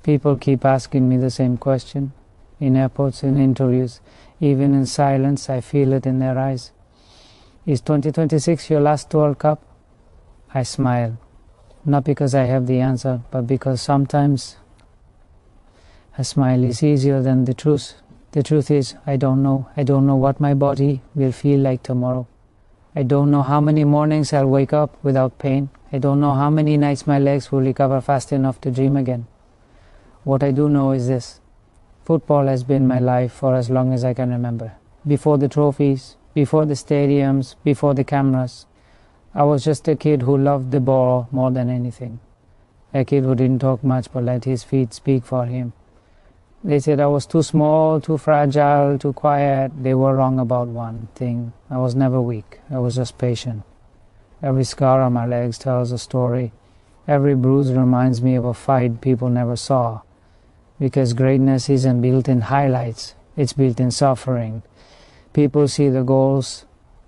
People keep asking me the same question. In airports, in interviews, even in silence, I feel it in their eyes. Is 2026 your last World Cup? I smile. Not because I have the answer, but because sometimes a smile is easier than the truth. The truth is, I don't know. I don't know what my body will feel like tomorrow. I don't know how many mornings I'll wake up without pain. I don't know how many nights my legs will recover fast enough to dream again. What I do know is this. Football has been my life for as long as I can remember. Before the trophies, before the stadiums, before the cameras, I was just a kid who loved the ball more than anything. A kid who didn't talk much but let his feet speak for him. They said I was too small, too fragile, too quiet. They were wrong about one thing. I was never weak. I was just patient. Every scar on my legs tells a story. Every bruise reminds me of a fight people never saw. Because greatness isn't built in highlights. It's built in suffering. People see the goals.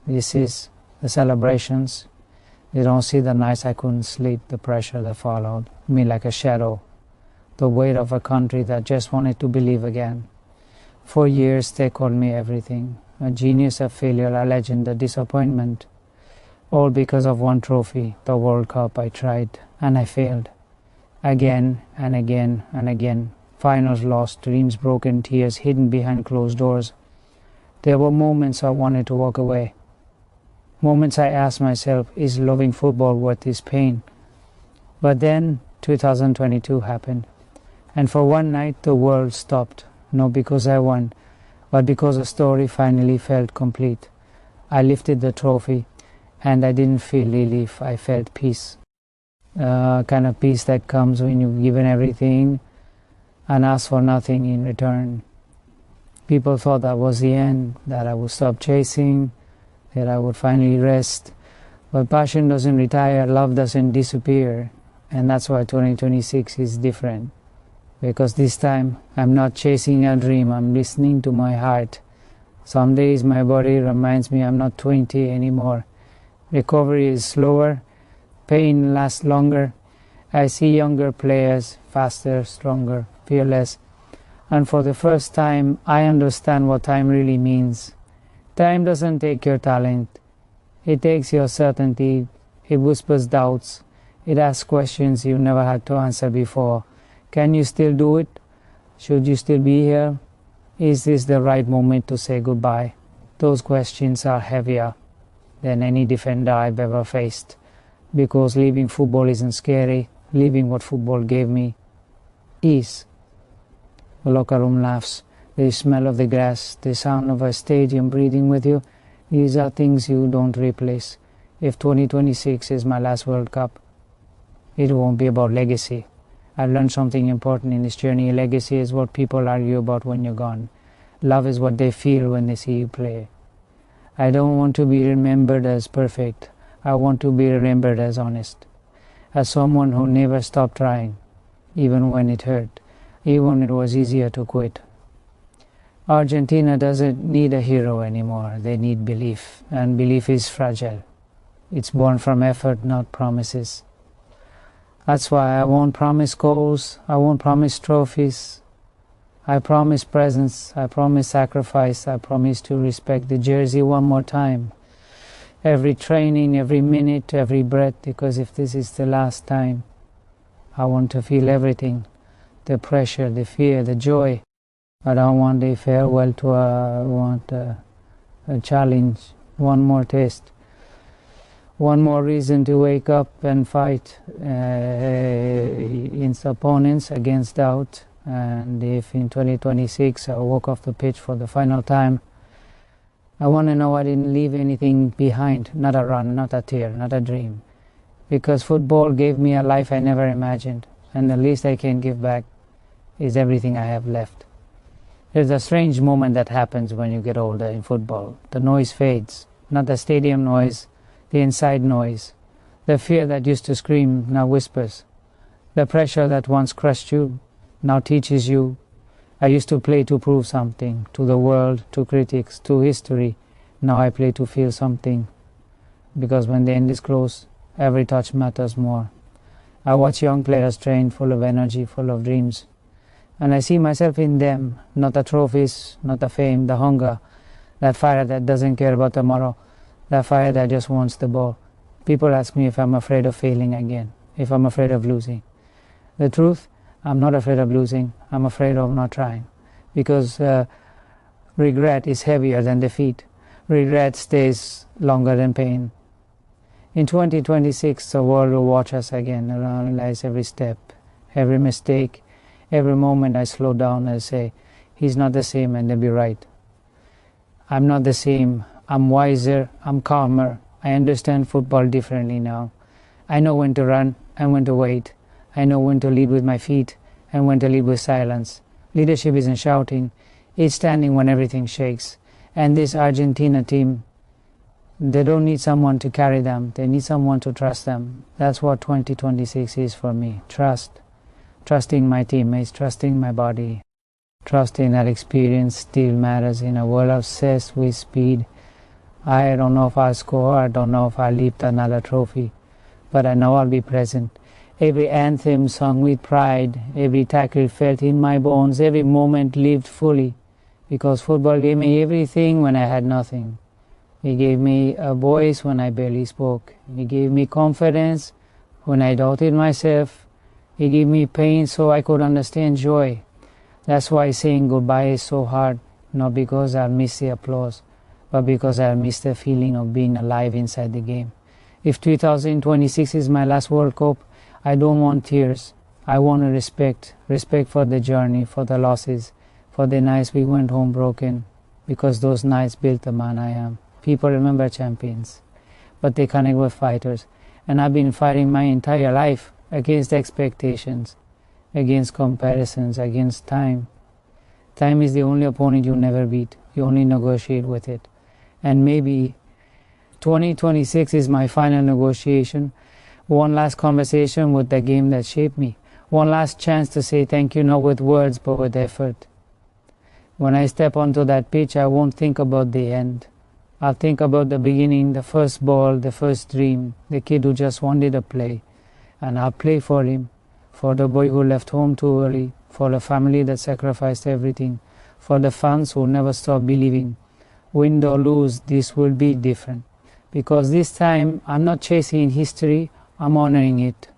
This is the celebrations. They don't see the nights I couldn't sleep, the pressure that followed me like a shadow. The weight of a country that just wanted to believe again. For years they called me everything. A genius, a failure, a legend, a disappointment. All because of one trophy, the World Cup. I tried and I failed. Again and again and again. Finals lost, dreams broken, tears hidden behind closed doors. There were moments I wanted to walk away. Moments I asked myself, is loving football worth this pain? But then 2022 happened. And for one night the world stopped, not because I won, but because the story finally felt complete. I lifted the trophy, and I didn't feel relief, I felt peace. Kind of peace that comes when you've given everything and asked for nothing in return. People thought that was the end, that I would stop chasing, that I would finally rest. But passion doesn't retire, love doesn't disappear, and that's why 2026 is different. Because this time, I'm not chasing a dream, I'm listening to my heart. Some days my body reminds me I'm not 20 anymore. Recovery is slower, pain lasts longer. I see younger players, faster, stronger, fearless. And for the first time, I understand what time really means. Time doesn't take your talent. It takes your certainty. It whispers doubts. It asks questions you never had to answer before. Can you still do it? Should you still be here? Is this the right moment to say goodbye? Those questions are heavier than any defender I've ever faced. Because leaving football isn't scary. Leaving what football gave me is. The locker room laughs. The smell of the grass. The sound of a stadium breathing with you. These are things you don't replace. If 2026 is my last World Cup, it won't be about legacy. I learned something important in this journey. Legacy is what people argue about when you're gone. Love is what they feel when they see you play. I don't want to be remembered as perfect. I want to be remembered as honest. As someone who never stopped trying, even when it hurt, even when it was easier to quit. Argentina doesn't need a hero anymore. They need belief, and belief is fragile. It's born from effort, not promises. That's why I won't promise goals, I won't promise trophies. I promise presence, I promise sacrifice, I promise to respect the jersey one more time. Every training, every minute, every breath, because if this is the last time, I want to feel everything. The pressure, the fear, the joy. I don't want a farewell to I want a challenge, one more test. One more reason to wake up and fight against opponents, against doubt. And if in 2026 I walk off the pitch for the final time, I want to know I didn't leave anything behind. Not a run, not a tear, not a dream. Because football gave me a life I never imagined. And the least I can give back is everything I have left. There's a strange moment that happens when you get older in football. The noise fades. Not the stadium noise, the inside noise. The fear that used to scream now whispers. The pressure that once crushed you now teaches you. I used to play to prove something, to the world, to critics, to history. Now I play to feel something. Because when the end is close, every touch matters more. I watch young players train full of energy, full of dreams. And I see myself in them, not the trophies, not the fame, the hunger, that fire that doesn't care about tomorrow, that fire that just wants the ball. People ask me if I'm afraid of failing again, if I'm afraid of losing. The truth, I'm not afraid of losing, I'm afraid of not trying. Because regret is heavier than defeat. Regret stays longer than pain. In 2026, the world will watch us again and analyze every step, every mistake, every moment I slow down and say, he's not the same, and they'll be right. I'm not the same. I'm wiser. I'm calmer. I understand football differently now. I know when to run and when to wait. I know when to lead with my feet and when to lead with silence. Leadership isn't shouting. It's standing when everything shakes. And this Argentina team, they don't need someone to carry them. They need someone to trust them. That's what 2026 is for me. Trust. Trusting my teammates, trusting my body. Trusting that experience still matters in a world obsessed with speed. I don't know if I'll score, I don't know if I'll lift another trophy, but I know I'll be present. Every anthem sung with pride, every tackle felt in my bones, every moment lived fully, because football gave me everything when I had nothing. It gave me a voice when I barely spoke. It gave me confidence when I doubted myself. It gave me pain so I could understand joy. That's why saying goodbye is so hard, not because I'll miss the applause, but because I'll miss the feeling of being alive inside the game. If 2026 is my last World Cup, I don't want tears. I want respect for the journey, for the losses, for the nights we went home broken, because those nights built the man I am. People remember champions, but they connect with fighters. And I've been fighting my entire life against expectations, against comparisons, against time. Time is the only opponent you never beat. You only negotiate with it. And maybe 2026 is my final negotiation. One last conversation with the game that shaped me. One last chance to say thank you, not with words, but with effort. When I step onto that pitch, I won't think about the end. I'll think about the beginning, the first ball, the first dream, the kid who just wanted to play. And I'll play for him, for the boy who left home too early, for the family that sacrificed everything, for the fans who never stopped believing. Win or lose, this will be different. Because this time, I'm not chasing history, I'm honoring it.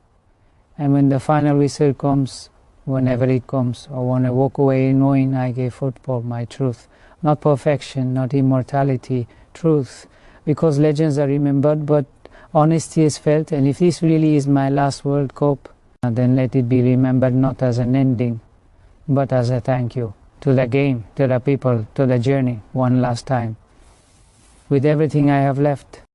And when the final whistle comes, whenever it comes, I want to walk away knowing I gave football my truth. Not perfection, not immortality, truth. Because legends are remembered, but honesty is felt. And if this really is my last World Cup, then let it be remembered not as an ending, but as a thank you to the game, to the people, to the journey, one last time. With everything I have left,